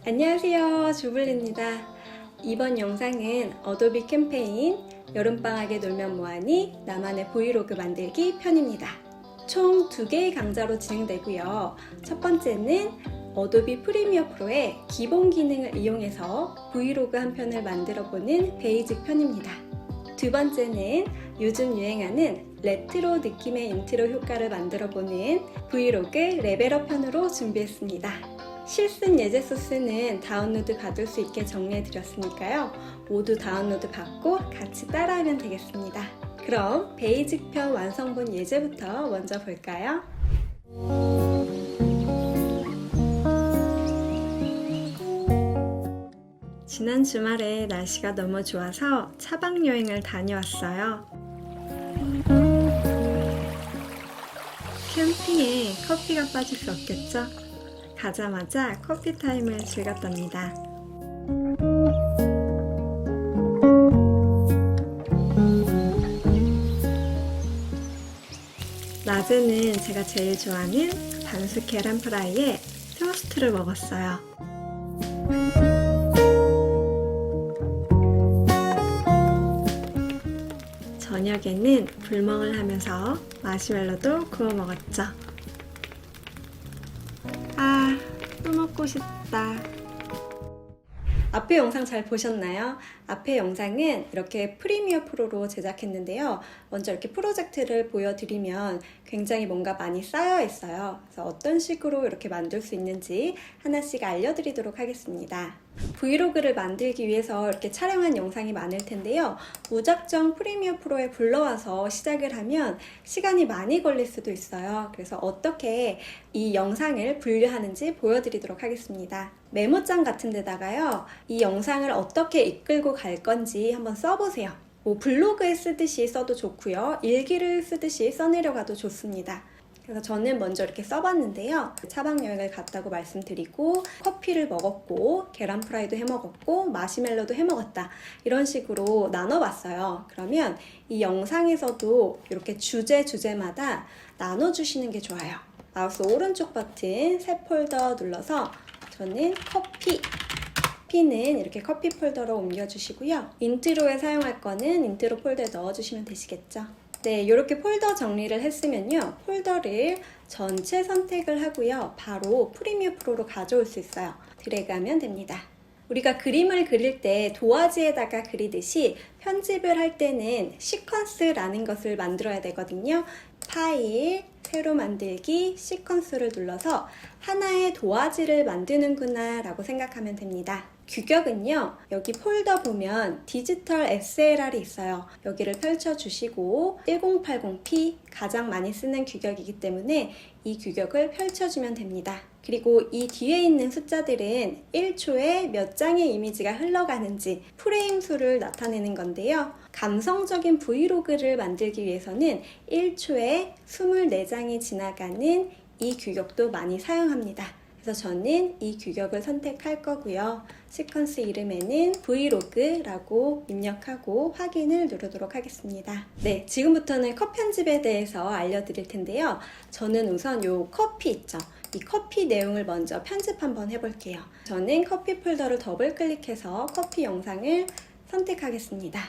안녕하세요, 주블리입니다. 이번 영상은 어도비 캠페인 여름방학에 놀면 뭐하니 나만의 브이로그 만들기 편입니다. 총 2개의 강좌로 진행되고요. 첫 번째는 어도비 프리미어 프로의 기본 기능을 이용해서 브이로그 한 편을 만들어보는 베이직 편입니다. 두 번째는 요즘 유행하는 레트로 느낌의 인트로 효과를 만들어보는 브이로그 레벨업 편으로 준비했습니다. 실습 예제 소스는 다운로드 받을 수 있게 정리해드렸으니까요. 모두 다운로드 받고 같이 따라하면 되겠습니다. 그럼 베이직 편 완성본 예제부터 먼저 볼까요? 지난 주말에 날씨가 너무 좋아서 차박 여행을 다녀왔어요. 캠핑에 커피가 빠질 수 없겠죠? 가자마자 커피 타임을 즐겼답니다. 낮에는 제가 제일 좋아하는 반숙 계란 프라이에 토스트를 먹었어요. 저녁에는 불멍을 하면서 마시멜로도 구워 먹었죠. 또 먹고 싶다. 앞에 영상 잘 보셨나요? 앞에 영상은 이렇게 프리미어 프로로 제작했는데요. 먼저 이렇게 프로젝트를 보여드리면 굉장히 뭔가 많이 쌓여 있어요. 그래서 어떤 식으로 이렇게 만들 수 있는지 하나씩 알려드리도록 하겠습니다. 브이로그를 만들기 위해서 이렇게 촬영한 영상이 많을 텐데요. 무작정 프리미어 프로에 불러와서 시작을 하면 시간이 많이 걸릴 수도 있어요. 그래서 어떻게 이 영상을 분류하는지 보여드리도록 하겠습니다. 메모장 같은 데다가요, 이 영상을 어떻게 이끌고 갈 건지 한번 써보세요. 블로그에 쓰듯이 써도 좋고요, 일기를 쓰듯이 써내려가도 좋습니다. 그래서 저는 먼저 이렇게 써봤는데요. 차박 여행을 갔다고 말씀드리고 커피를 먹었고 계란 프라이도 해먹었고 마시멜로도 해먹었다, 이런 식으로 나눠봤어요. 그러면 이 영상에서도 이렇게 주제마다 나눠주시는 게 좋아요. 마우스 오른쪽 버튼 새 폴더 눌러서 저는 커피는 이렇게 커피 폴더로 옮겨주시고요. 인트로에 사용할 거는 인트로 폴더에 넣어주시면 되시겠죠. 네, 이렇게 폴더 정리를 했으면요, 폴더를 전체 선택을 하고요, 바로 프리미어 프로로 가져올 수 있어요. 드래그하면 됩니다. 우리가 그림을 그릴 때 도화지에다가 그리듯이 편집을 할 때는 시퀀스라는 것을 만들어야 되거든요. 파일, 새로 만들기, 시퀀스를 눌러서 하나의 도화지를 만드는구나 라고 생각하면 됩니다. 규격은요, 여기 폴더 보면 디지털 SLR이 있어요. 여기를 펼쳐주시고 1080p 가장 많이 쓰는 규격이기 때문에 이 규격을 펼쳐주면 됩니다. 그리고 이 뒤에 있는 숫자들은 1초에 몇 장의 이미지가 흘러가는지 프레임 수를 나타내는 건데요. 감성적인 브이로그를 만들기 위해서는 1초에 24장이 지나가는 이 규격도 많이 사용합니다. 그래서 저는 이 규격을 선택할 거고요. 시퀀스 이름에는 브이로그라고 입력하고 확인을 누르도록 하겠습니다. 네, 지금부터는 컷 편집에 대해서 알려드릴 텐데요. 저는 우선 요 커피 있죠? 이 커피 내용을 먼저 편집 한번 해볼게요. 저는 커피 폴더를 더블 클릭해서 커피 영상을 선택하겠습니다.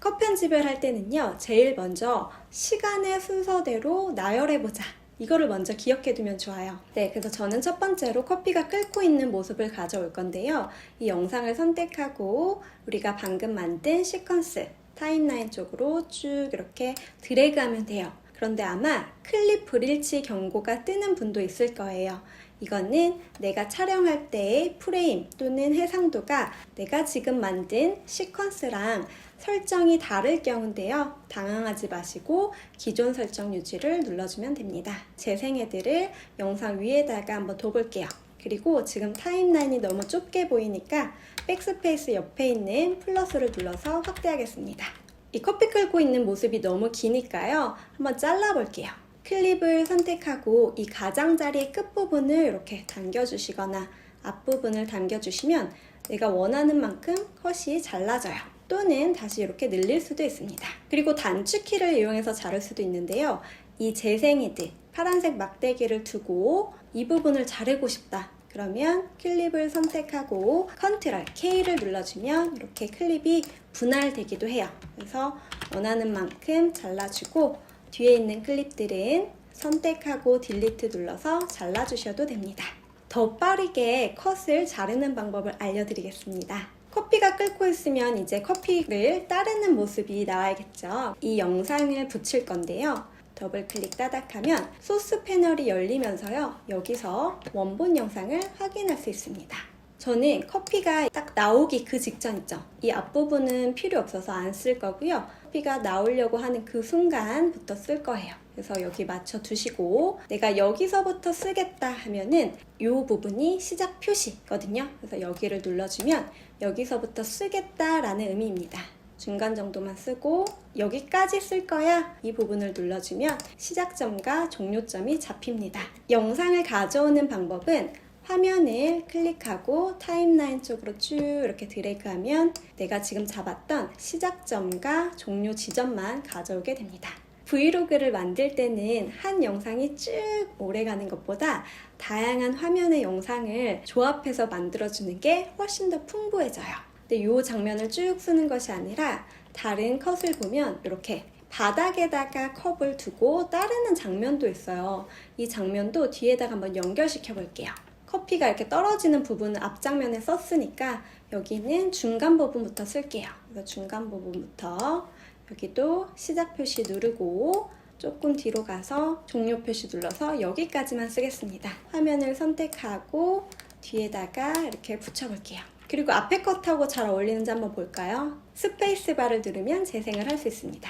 컷 편집을 할 때는요, 제일 먼저 시간의 순서대로 나열해보자, 이거를 먼저 기억해 두면 좋아요. 네, 그래서 저는 첫 번째로 커피가 끓고 있는 모습을 가져올 건데요. 이 영상을 선택하고 우리가 방금 만든 시퀀스 타임라인 쪽으로 쭉 이렇게 드래그하면 돼요. 그런데 아마 클립 불일치 경고가 뜨는 분도 있을 거예요. 이거는 내가 촬영할 때의 프레임 또는 해상도가 내가 지금 만든 시퀀스랑 설정이 다를 경우인데요. 당황하지 마시고 기존 설정 유지를 눌러주면 됩니다. 재생헤드를 영상 위에다가 한번 둬볼게요. 그리고 지금 타임라인이 너무 좁게 보이니까 백스페이스 옆에 있는 플러스를 눌러서 확대하겠습니다. 이 커피 끓고 있는 모습이 너무 기니까요, 한번 잘라볼게요. 클립을 선택하고 이 가장자리 끝부분을 이렇게 당겨주시거나 앞부분을 당겨주시면 내가 원하는 만큼 컷이 잘라져요. 또는 다시 이렇게 늘릴 수도 있습니다. 그리고 단축키를 이용해서 자를 수도 있는데요. 이 재생헤드 파란색 막대기를 두고 이 부분을 자르고 싶다, 그러면 클립을 선택하고 컨트롤 K를 눌러주면 이렇게 클립이 분할되기도 해요. 그래서 원하는 만큼 잘라주고 뒤에 있는 클립들은 선택하고 딜리트 눌러서 잘라주셔도 됩니다. 더 빠르게 컷을 자르는 방법을 알려드리겠습니다. 커피가 끓고 있으면 이제 커피를 따르는 모습이 나와야겠죠. 이 영상을 붙일 건데요. 더블 클릭 따닥하면 소스 패널이 열리면서요. 여기서 원본 영상을 확인할 수 있습니다. 저는 커피가 딱 나오기 그 직전 있죠. 이 앞부분은 필요 없어서 안 쓸 거고요. 커피가 나오려고 하는 그 순간부터 쓸 거예요. 그래서 여기 맞춰 두시고 내가 여기서부터 쓰겠다 하면은 이 부분이 시작 표시거든요. 그래서 여기를 눌러주면 여기서부터 쓰겠다라는 의미입니다. 중간 정도만 쓰고 여기까지 쓸 거야 이 부분을 눌러주면 시작점과 종료점이 잡힙니다. 영상을 가져오는 방법은 화면을 클릭하고 타임라인 쪽으로 쭉 이렇게 드래그하면 내가 지금 잡았던 시작점과 종료 지점만 가져오게 됩니다. 브이로그를 만들 때는 한 영상이 쭉 오래 가는 것보다 다양한 화면의 영상을 조합해서 만들어주는 게 훨씬 더 풍부해져요. 근데 이 장면을 쭉 쓰는 것이 아니라 다른 컷을 보면 이렇게 바닥에다가 컵을 두고 따르는 장면도 있어요. 이 장면도 뒤에다가 한번 연결시켜 볼게요. 커피가 이렇게 떨어지는 부분은 앞장면에 썼으니까 여기는 중간 부분부터 쓸게요. 그래서 중간 부분부터 여기도 시작 표시 누르고 조금 뒤로 가서 종료 표시 눌러서 여기까지만 쓰겠습니다. 화면을 선택하고 뒤에다가 이렇게 붙여볼게요. 그리고 앞에 컷하고 잘 어울리는지 한번 볼까요? 스페이스바를 누르면 재생을 할 수 있습니다.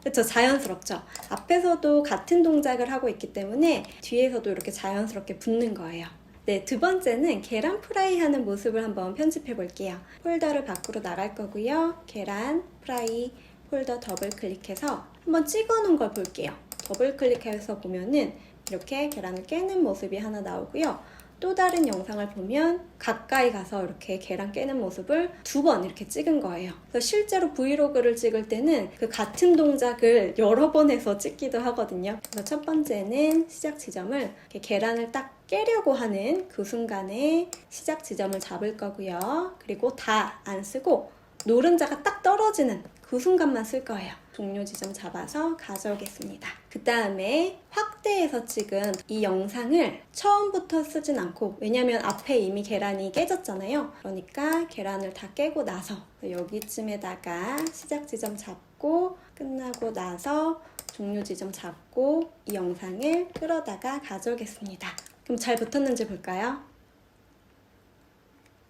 그렇죠? 자연스럽죠? 앞에서도 같은 동작을 하고 있기 때문에 뒤에서도 이렇게 자연스럽게 붙는 거예요. 네, 두 번째는 계란 프라이 하는 모습을 한번 편집해 볼게요. 폴더를 밖으로 나갈 거고요. 계란 프라이 폴더 더블 클릭해서 한번 찍어 놓은 걸 볼게요. 더블 클릭해서 보면은 이렇게 계란을 깨는 모습이 하나 나오고요. 또 다른 영상을 보면 가까이 가서 이렇게 계란 깨는 모습을 2번 이렇게 찍은 거예요. 그래서 실제로 브이로그를 찍을 때는 그 같은 동작을 여러 번 해서 찍기도 하거든요. 그래서 첫 번째는 시작 지점을 이렇게 계란을 딱 깨려고 하는 그 순간에 시작 지점을 잡을 거고요. 그리고 다 안 쓰고 노른자가 딱 떨어지는 그 순간만 쓸 거예요. 종료 지점 잡아서 가져오겠습니다. 그 다음에 확대해서 찍은 이 영상을 처음부터 쓰진 않고, 왜냐면 앞에 이미 계란이 깨졌잖아요. 그러니까 계란을 다 깨고 나서 여기쯤에다가 시작 지점 잡고 끝나고 나서 종료 지점 잡고 이 영상을 끌어다가 가져오겠습니다. 그럼 잘 붙었는지 볼까요?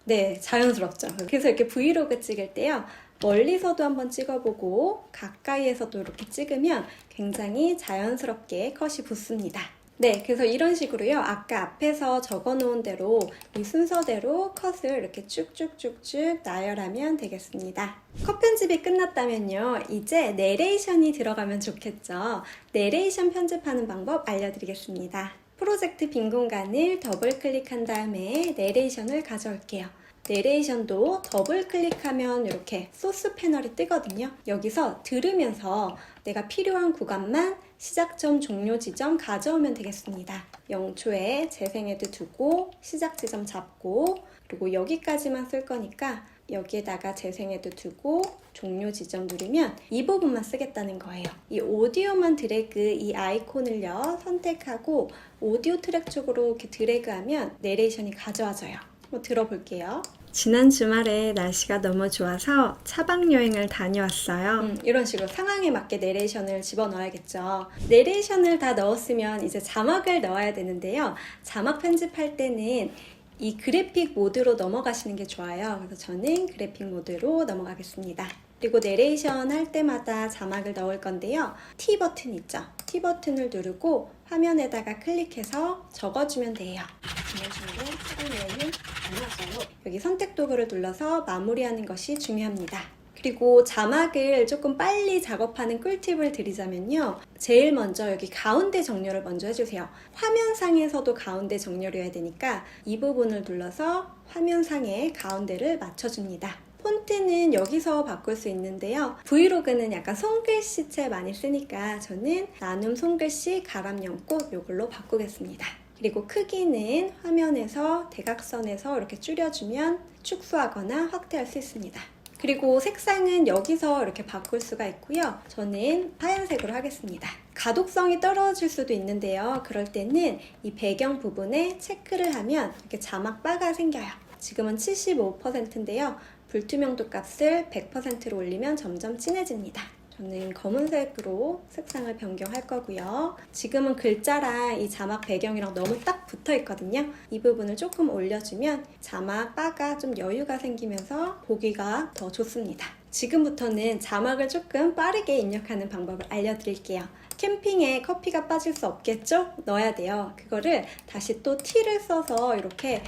네, 자연스럽죠. 그래서 이렇게 브이로그 찍을 때요. 멀리서도 한번 찍어보고 가까이에서도 이렇게 찍으면 굉장히 자연스럽게 컷이 붙습니다. 네, 그래서 이런 식으로요. 아까 앞에서 적어놓은 대로 이 순서대로 컷을 이렇게 쭉쭉쭉쭉 나열하면 되겠습니다. 컷 편집이 끝났다면요. 이제 내레이션이 들어가면 좋겠죠. 내레이션 편집하는 방법 알려드리겠습니다. 프로젝트 빈 공간을 더블 클릭한 다음에 내레이션을 가져올게요. 내레이션도 더블 클릭하면 이렇게 소스 패널이 뜨거든요. 여기서 들으면서 내가 필요한 구간만 시작점, 종료 지점 가져오면 되겠습니다. 0초에 재생헤드 두고 시작 지점 잡고 그리고 여기까지만 쓸 거니까 여기에다가 재생헤드 두고 종료 지점 누르면 이 부분만 쓰겠다는 거예요. 이 오디오만 드래그 이 아이콘을요 선택하고 오디오 트랙 쪽으로 이렇게 드래그하면 내레이션이 가져와져요. 한번 들어볼게요. 지난 주말에 날씨가 너무 좋아서 차박 여행을 다녀왔어요. 이런 식으로 상황에 맞게 내레이션을 집어넣어야겠죠. 내레이션을 다 넣었으면 이제 자막을 넣어야 되는데요. 자막 편집할 때는 이 그래픽 모드로 넘어가시는 게 좋아요. 그래서 저는 그래픽 모드로 넘어가겠습니다. 그리고 내레이션 할 때마다 자막을 넣을 건데요. T 버튼 있죠? T 버튼을 누르고 화면에다가 클릭해서 적어주면 돼요. 지난주에 차박 여행을 다녀왔어요. 여기 선택 도구를 눌러서 마무리하는 것이 중요합니다. 그리고 자막을 조금 빨리 작업하는 꿀팁을 드리자면요. 제일 먼저 여기 가운데 정렬을 먼저 해주세요. 화면상에서도 가운데 정렬이 어야 되니까 이 부분을 눌러서 화면상에 가운데를 맞춰줍니다. 폰트는 여기서 바꿀 수 있는데요. 브이로그는 약간 손글씨체 많이 쓰니까 저는 나눔 손글씨 가람 연꽃 이걸로 바꾸겠습니다. 그리고 크기는 화면에서 대각선에서 이렇게 줄여주면 축소하거나 확대할 수 있습니다. 그리고 색상은 여기서 이렇게 바꿀 수가 있고요. 저는 하얀색으로 하겠습니다. 가독성이 떨어질 수도 있는데요. 그럴 때는 이 배경 부분에 체크를 하면 이렇게 자막 바가 생겨요. 지금은 75%인데요. 불투명도 값을 100%로 올리면 점점 진해집니다. 저는 검은색으로 색상을 변경할 거고요. 지금은 글자랑 이 자막 배경이랑 너무 딱 붙어 있거든요. 이 부분을 조금 올려주면 자막 바가 좀 여유가 생기면서 보기가 더 좋습니다. 지금부터는 자막을 조금 빠르게 입력하는 방법을 알려드릴게요. 캠핑에 커피가 빠질 수 없겠죠? 넣어야 돼요. 그거를 다시 또 T를 써서 이렇게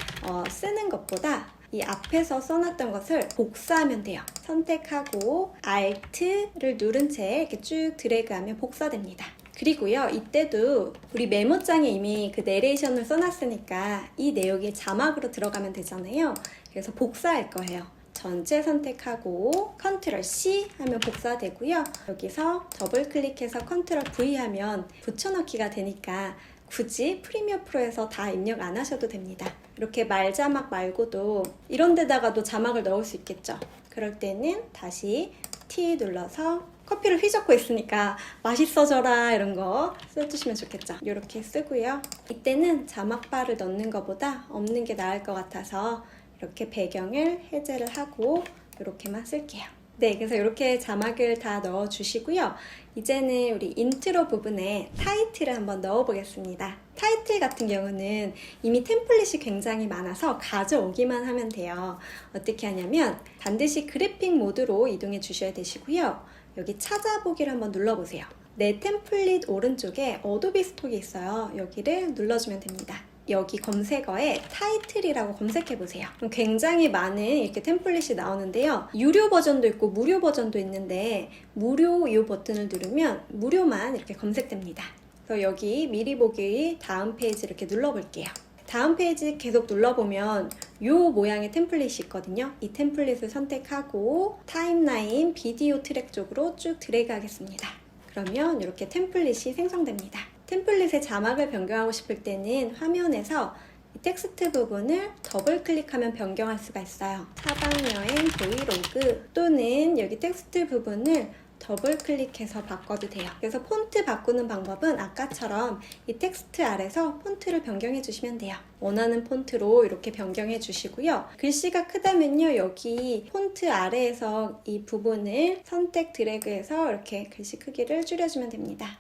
쓰는 것보다 이 앞에서 써놨던 것을 복사하면 돼요. 선택하고 Alt를 누른 채 이렇게 쭉 드래그하면 복사됩니다. 그리고요, 이때도 우리 메모장에 이미 그 내레이션을 써놨으니까 이 내용이 자막으로 들어가면 되잖아요. 그래서 복사할 거예요. 전체 선택하고 Ctrl C 하면 복사되고요. 여기서 더블 클릭해서 Ctrl V 하면 붙여넣기가 되니까 굳이 프리미어 프로에서 다 입력 안 하셔도 됩니다. 이렇게 말자막 말고도 이런 데다가도 자막을 넣을 수 있겠죠. 그럴 때는 다시 T 눌러서 커피를 휘젓고 있으니까 맛있어져라 이런 거 써주시면 좋겠죠. 이렇게 쓰고요. 이때는 자막바를 넣는 것보다 없는 게 나을 것 같아서 이렇게 배경을 해제를 하고 이렇게만 쓸게요. 네, 그래서 이렇게 자막을 다 넣어주시고요. 이제는 우리 인트로 부분에 타이틀을 한번 넣어보겠습니다. 타이틀 같은 경우는 이미 템플릿이 굉장히 많아서 가져오기만 하면 돼요. 어떻게 하냐면 반드시 그래픽 모드로 이동해 주셔야 되시고요. 여기 찾아보기를 한번 눌러보세요. 내 템플릿 오른쪽에 어도비 스톡이 있어요. 여기를 눌러주면 됩니다. 여기 검색어에 타이틀이라고 검색해보세요. 굉장히 많은 이렇게 템플릿이 나오는데요. 유료 버전도 있고 무료 버전도 있는데 무료 이 버튼을 누르면 무료만 이렇게 검색됩니다. 그래서 여기 미리 보기 다음 페이지 이렇게 눌러볼게요. 다음 페이지 계속 눌러보면 이 모양의 템플릿이 있거든요. 이 템플릿을 선택하고 타임라인 비디오 트랙 쪽으로 쭉 드래그 하겠습니다. 그러면 이렇게 템플릿이 생성됩니다. 템플릿의 자막을 변경하고 싶을 때는 화면에서 이 텍스트 부분을 더블 클릭하면 변경할 수가 있어요. 사방여행 브이로그 또는 여기 텍스트 부분을 더블 클릭해서 바꿔도 돼요. 그래서 폰트 바꾸는 방법은 아까처럼 이 텍스트 아래서 폰트를 변경해 주시면 돼요. 원하는 폰트로 이렇게 변경해 주시고요. 글씨가 크다면요, 여기 폰트 아래에서 이 부분을 선택 드래그해서 이렇게 글씨 크기를 줄여주면 됩니다.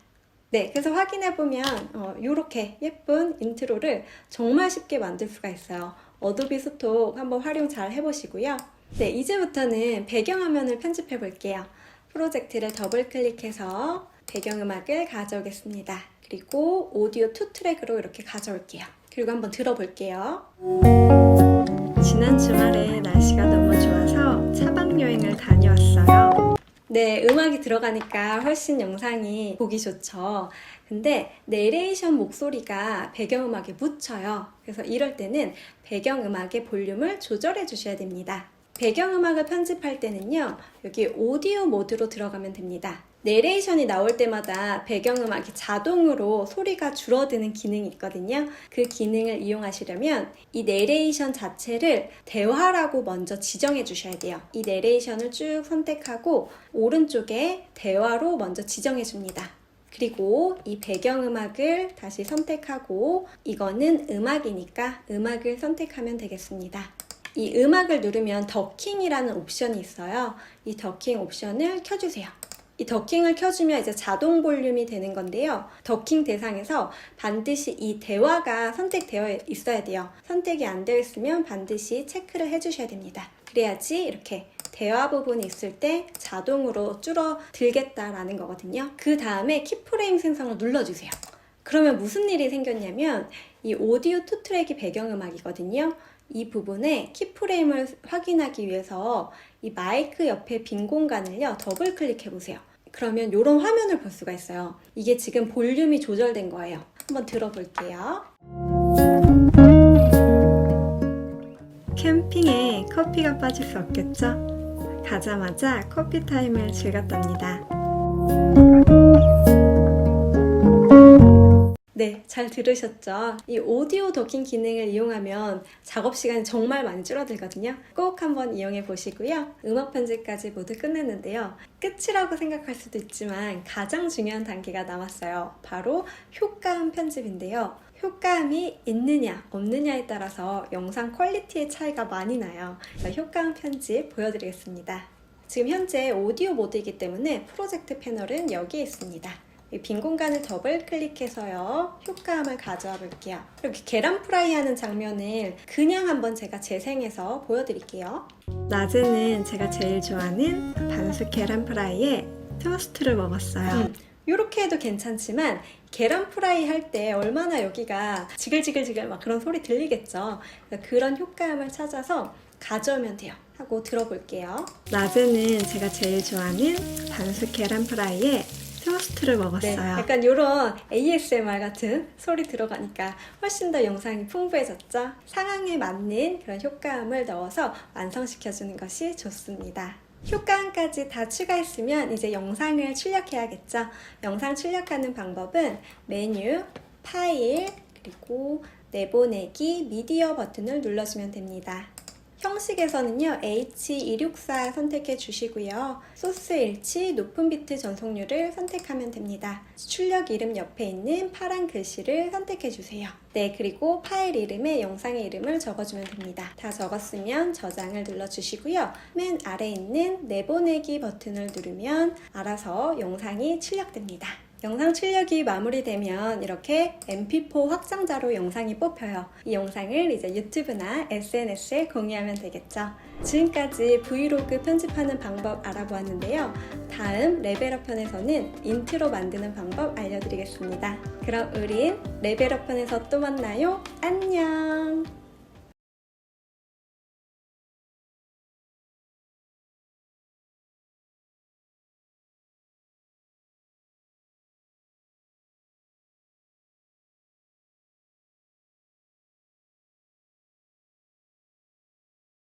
네, 그래서 확인해보면 이렇게 예쁜 인트로를 정말 쉽게 만들 수가 있어요. 어도비 스톡 한번 활용 잘 해보시고요. 네, 이제부터는 배경화면을 편집해 볼게요. 프로젝트를 더블 클릭해서 배경음악을 가져오겠습니다. 그리고 오디오 2트랙으로 이렇게 가져올게요. 그리고 한번 들어볼게요. 지난 주말에 날씨가 너무 좋아서 차박여행을 다녀왔어요. 네, 음악이 들어가니까 훨씬 영상이 보기 좋죠. 근데 내레이션 목소리가 배경음악에 묻혀요. 그래서 이럴 때는 배경음악의 볼륨을 조절해 주셔야 됩니다. 배경음악을 편집할 때는요, 여기 오디오 모드로 들어가면 됩니다. 내레이션이 나올 때마다 배경음악이 자동으로 소리가 줄어드는 기능이 있거든요. 그 기능을 이용하시려면 이 내레이션 자체를 대화라고 먼저 지정해 주셔야 돼요. 이 내레이션을 쭉 선택하고 오른쪽에 대화로 먼저 지정해 줍니다. 그리고 이 배경음악을 다시 선택하고 이거는 음악이니까 음악을 선택하면 되겠습니다. 이 음악을 누르면 더킹이라는 옵션이 있어요. 이 더킹 옵션을 켜주세요. 이 더킹을 켜주면 이제 자동 볼륨이 되는 건데요. 더킹 대상에서 반드시 이 대화가 선택되어 있어야 돼요. 선택이 안 되어 있으면 반드시 체크를 해주셔야 됩니다. 그래야지 이렇게 대화 부분이 있을 때 자동으로 줄어들겠다라는 거거든요. 그 다음에 키프레임 생성을 눌러주세요. 그러면 무슨 일이 생겼냐면 이 오디오 2트랙이 배경음악이거든요. 이 부분에 키프레임을 확인하기 위해서 이 마이크 옆에 빈 공간을요, 더블 클릭해 보세요. 그러면 이런 화면을 볼 수가 있어요. 이게 지금 볼륨이 조절된 거예요. 한번 들어볼게요. 캠핑에 커피가 빠질 수 없겠죠? 가자마자 커피 타임을 즐겼답니다. 네, 잘 들으셨죠? 이 오디오 도킹 기능을 이용하면 작업 시간이 정말 많이 줄어들거든요. 꼭 한번 이용해 보시고요. 음악 편집까지 모두 끝냈는데요. 끝이라고 생각할 수도 있지만 가장 중요한 단계가 남았어요. 바로 효과음 편집인데요. 효과음이 있느냐 없느냐에 따라서 영상 퀄리티의 차이가 많이 나요. 효과음 편집 보여드리겠습니다. 지금 현재 오디오 모드이기 때문에 프로젝트 패널은 여기에 있습니다. 이 빈 공간을 더블 클릭해서요, 효과음을 가져와 볼게요. 이렇게 계란 프라이 하는 장면을 그냥 한번 제가 재생해서 보여드릴게요. 낮에는 제가 제일 좋아하는 반숙 계란 프라이에 토스트를 먹었어요. 이렇게 해도 괜찮지만 계란 프라이 할 때 얼마나 여기가 지글지글지글 막 그런 소리 들리겠죠. 그런 효과음을 찾아서 가져오면 돼요. 하고 들어볼게요. 낮에는 제가 제일 좋아하는 반숙 계란 프라이에 토스트를 먹었어요. 네, 약간 이런 ASMR 같은 소리 들어가니까 훨씬 더 영상이 풍부해졌죠. 상황에 맞는 그런 효과음을 넣어서 완성시켜주는 것이 좋습니다. 효과음까지 다 추가했으면 이제 영상을 출력해야겠죠. 영상 출력하는 방법은 메뉴, 파일, 그리고 내보내기, 미디어 버튼을 눌러주면 됩니다. 형식에서는요, H264 선택해 주시고요. 소스 일치, 높은 비트 전송률을 선택하면 됩니다. 출력 이름 옆에 있는 파란 글씨를 선택해 주세요. 네, 그리고 파일 이름에 영상의 이름을 적어주면 됩니다. 다 적었으면 저장을 눌러주시고요. 맨 아래에 있는 내보내기 버튼을 누르면 알아서 영상이 출력됩니다. 영상 출력이 마무리되면 이렇게 mp4 확장자로 영상이 뽑혀요. 이 영상을 이제 유튜브나 SNS에 공유하면 되겠죠. 지금까지 브이로그 편집하는 방법 알아보았는데요. 다음 레벨업 편에서는 인트로 만드는 방법 알려드리겠습니다. 그럼 우린 레벨업 편에서 또 만나요. 안녕!